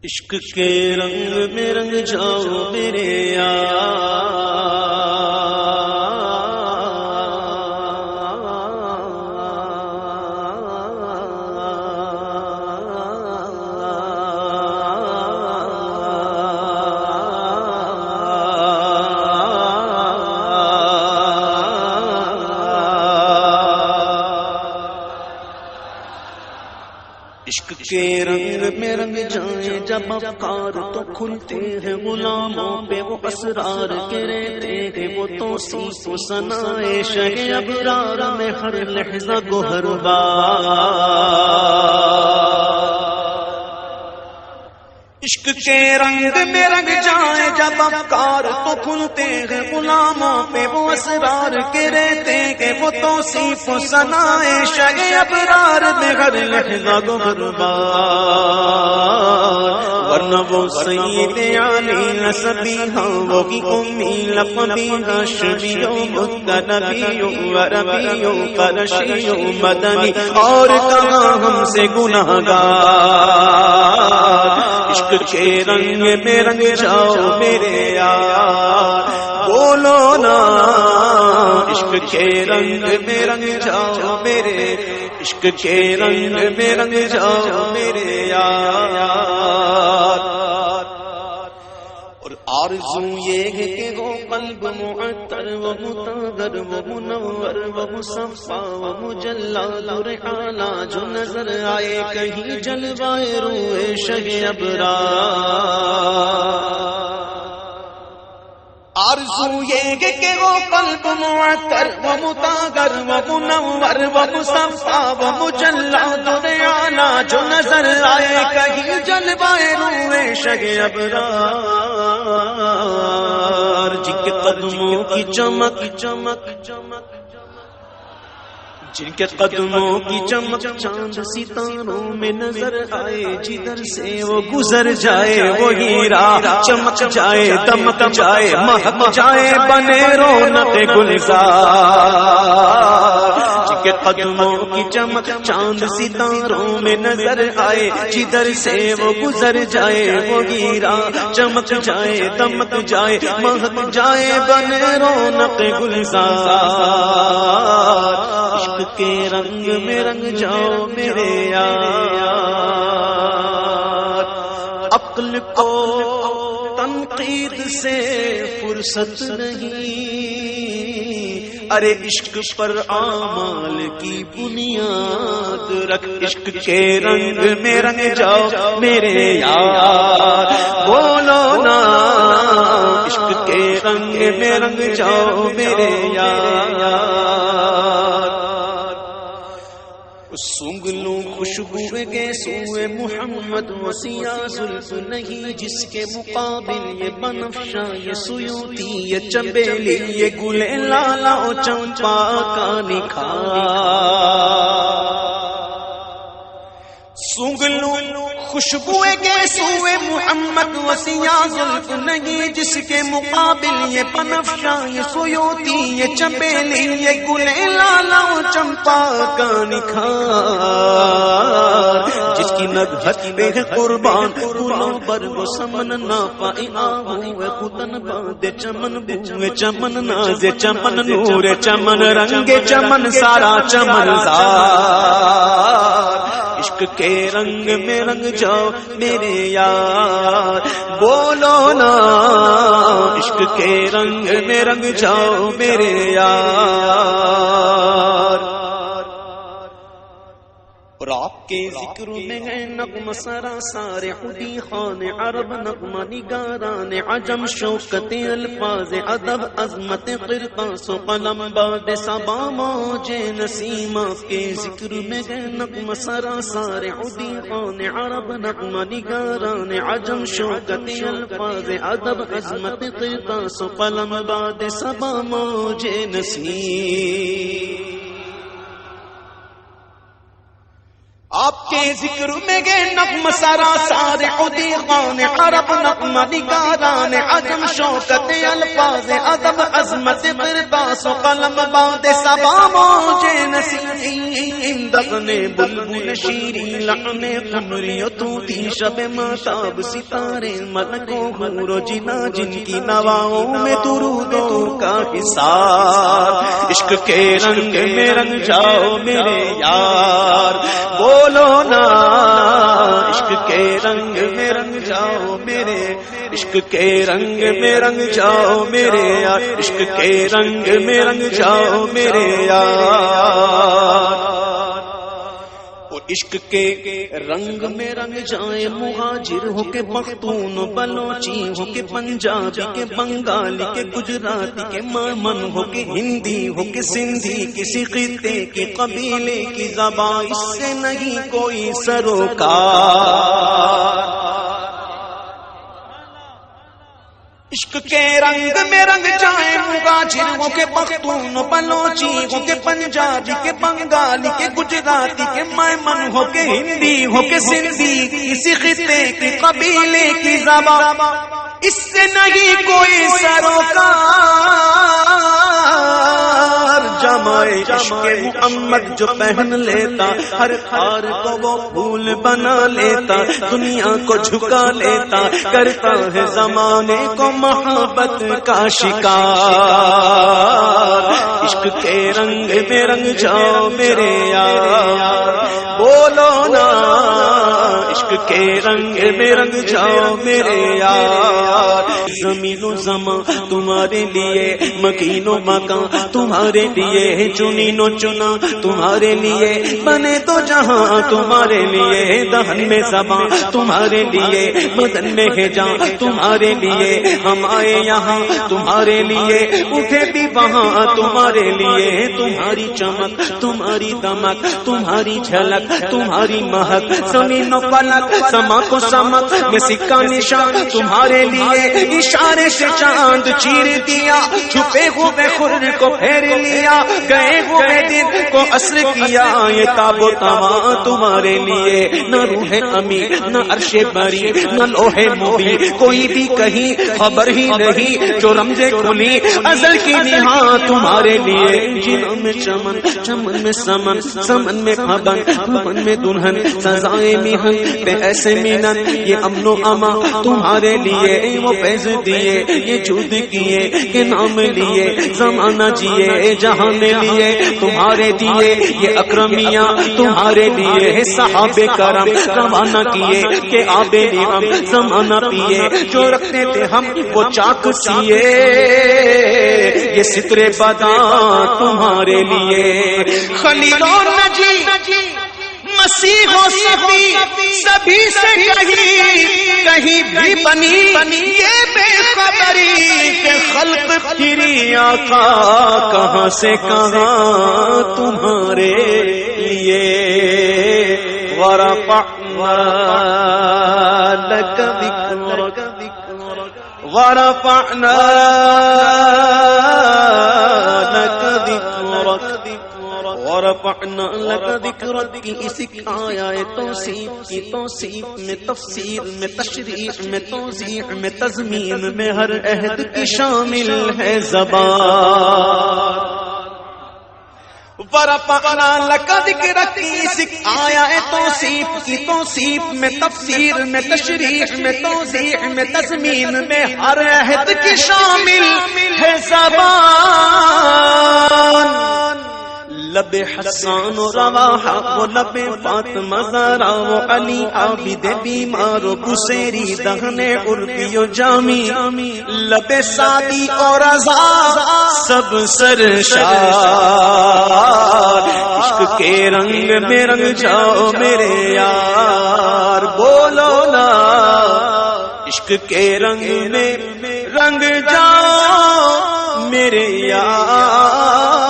عشق کے رنگ میں رنگ جاؤ میرے عشق کے رنگ میں رنگ جائیں جب افکار تو کھلتے ہیں غلاموں پہ وہ اسرار کے رہتے ہیں وہ توصیف و ثنائے شہ ابرار میں ہر لحظہ گوہر عشق کے رنگ میں رنگ جائیں جب افکار تو کھلتے ہیں غلاموں پہ وہ اسرار کے رہتے ہیں وہ توصیف و ثنائے شہ ابرار میں ہر لحظہ گوہر ورنہ وہ سید علی نسبی ہاں وہ کی امی لقبی ہاشمیو مطلبیو وربیو قرشیو مدنی اور کہاں ہم سے گناہگار عشق کے رنگ میں رنگ جاؤ میرے یار بولو نا عشق کے رنگ میں رنگ جاؤ میرے عشق کے رنگ میں رنگ جاؤ میرے یار اور آرزو یہ ہے کہ وہ قلب معطر و مطہر و منور و مصفا و مجلا نور اعلی جو نظر آئے کہیں جلوائے روئے شہ ابرار آرزو یہ کہ وہ قلب معطر و مطہر و منور و مصفا و مجلا نور اعلی جو نظر آئے کہیں جلوائے روئے شہ ابرار جن کے قدموں کی چمک چمک چمک جن کے قدموں کی چمک چاند ستاروں میں نظر آئے جدھر سے وہ گزر جائے وہ ہیرا چمک جائے دمک جائے مہک جائے بنے رونق گلزار جن کے قدموں کی چمک چاند ستاروں میں نظر آئے جدھر سے وہ گزر جائے وہ ہیرا چمک جائے دمک جائے مہک جائے بنے رونق گلزار عشق کے رنگ میں رنگ جاؤ میرے یار عقل کو تنقید سے فرصت نہیں ارے عشق پر اعمال کی بنیاد رکھ عشق کے رنگ میں رنگ جاؤ میرے یار بولو نا عشق کے رنگ میں رنگ جاؤ میرے یار سونگ لوں خوشبو کے سوئے محمد وسیع زلف نہیں جس کے مقابل یہ بنفشا یہ سیوتی یہ چنبیلی یہ گل لالا و چمپا کا نکھار سونگ لوں خوشبو کے سوئے محمد وسیع زلف نہیں جس کے مقابل یہ بنفشا یہ سیوتی یہ چنبیلی یہ گل لالا و چمپا کا نکھار جس کی نگہت بے قربان گلوں پر وہ سمن نہ پائے آہوے خودن باندے چمن بوئے چمن نازے چمن نور چمن رنگ چمن سارا چمن زار عشق کے رنگ میں رنگ جاؤ میرے یار بولو نا عشق کے رنگ میں رنگ جاؤ میرے یار اور آپ کے ذکر میں ہے نغمہ سرا سارے خودی خان عرب نغمہ نگاران عجم شوکت الفاظ ادب عظمت قرطاس و قلم باد صبا موج نسیم آپ کے ذکر میں ہے نغمہ سرا سارے خودی خان عرب نغمہ نگاران عجم شوکت الفاظ ادب عظمت قرطاس و قلم باد صبا موج نسیم آپ کے کے ذکر میں گے نغم سرا سارے خودی خان عرب نغمہ نگاران عجم شوکت الفاظ ادب عظمت قرطاس و قلم باد صبا موجے نسیم دغنے بلبل شیریں لحن قمری و طوطی شب ماتاب ستارے ملک و حور و جنا جن کی نواؤں میں درودوں کا حصار عشق کے رنگ میں رنگ جاؤ میرے یار بولو نا عشق کے رنگ میں رنگ جاؤ میرے عشق کے رنگ میں رنگ جاؤ میرے یار عشق کے رنگ میں رنگ جاؤ میرے یار عشق کے رنگ میں رنگ جائے مہاجر ہو کے پختون بلوچی ہو کے پنجابی کے بنگالی کے گجراتی کے مامن ہو کے ہندی ہو کے سندھی کسی خطے کے قبیلے کی زبان اس سے نہیں کوئی سروکار عشق کے رنگ میں رنگ جائے مہاجر ہو کے پختون بلوچی ہو کے پنجابی کے بنگالی کے گجراتی کے مائمن ہو کے ہندی ہو کے سندھی کسی خطے کی قبیلے کی زبان اس سے نہیں کوئی سروکار جمائے عشق محمد جو پہن لیتا ہر خار کو وہ پھول بنا لیتا دنیا کو جھکا لیتا کرتا ہے زمانے کو محبت کا شکار عشق کے رنگ میں رنگ جاؤ میرے یار بولو نا عشق کے رنگ میں رنگ جاؤ میرے یار زمین و زمان تمہارے لیے مکین و مکان تمہارے لیے چنین و چنا تمہارے لیے بنے تو جہاں تمہارے لیے دہن میں زبان تمہارے لیے بدن میں ہے جان تمہارے لیے ہم آئے یہاں تمہارے لیے اٹھے بھی وہاں تمہارے لیے تمہاری چمک تمہاری دمک تمہاری جھلک تمہاری مہک زمین و فلک سما کو سمک میں سکہ نشان تمہارے لیے اشارے سے چاند چیر دیا چھپے ہوئے خور کو پھیر لیا گئے ہوئے دن کو عصر کیا یہ تاب و تماں تمہارے لیے نہ روح امی نہ عرش بری نہ لوح مبین کوئی بھی کہیں خبر ہی نہیں جو رمزیں کھلی ازل کی نہا تمہارے لیے جنوں میں چمن چمن میں سمن سمن میں پھبن پھبن میں دلہن سزائے میہن پہ ایسے مینن یہ امن و اما تمہارے لیے وہ فیض دیے یہ جود کیے کہ نام لیے زمانہ جیے جہان لیے تمہارے دیے یہ اکرمیاں تمہارے لیے صحابہ کرم روانہ کیے کہ آب نعم زمانہ پیے جو رکھتے تھے ہم وہ چاک سیے یہ سترے بداں تمہارے لیے خلیل و نجی مسیح و صفی سبھی سے کہیں بھی بنی یہ بے خبری کہ خلق پھری آقا کہاں سے کہاں تمہارے لیے ورفعنا لك ذکرک ورفعنا لك ذکرک ورفعنا لك ذکرک کی اسی آیہ توصیف کی توصیف میں تفسیر میں تشریح میں توضیح میں تضمین میں ہر عہد کی شامل ہے زبان ورفعنا لك ذکرک کی اسی آیہ توصیف کی توصیف میں تفسیر میں تشریح میں توضیح میں تضمین میں ہر عہد کی شامل ہے زبان لب حسان و رواحہ وہ لب فاطمہ زہرا وہ علی عابد بیمار و بصیری دہن عربی و جامی لب سعدی اور رضا سب سرشار عشق کے رنگ میں رنگ جاؤ میرے یار بولو نا عشق کے رنگ میں رنگ جاؤ میرے یار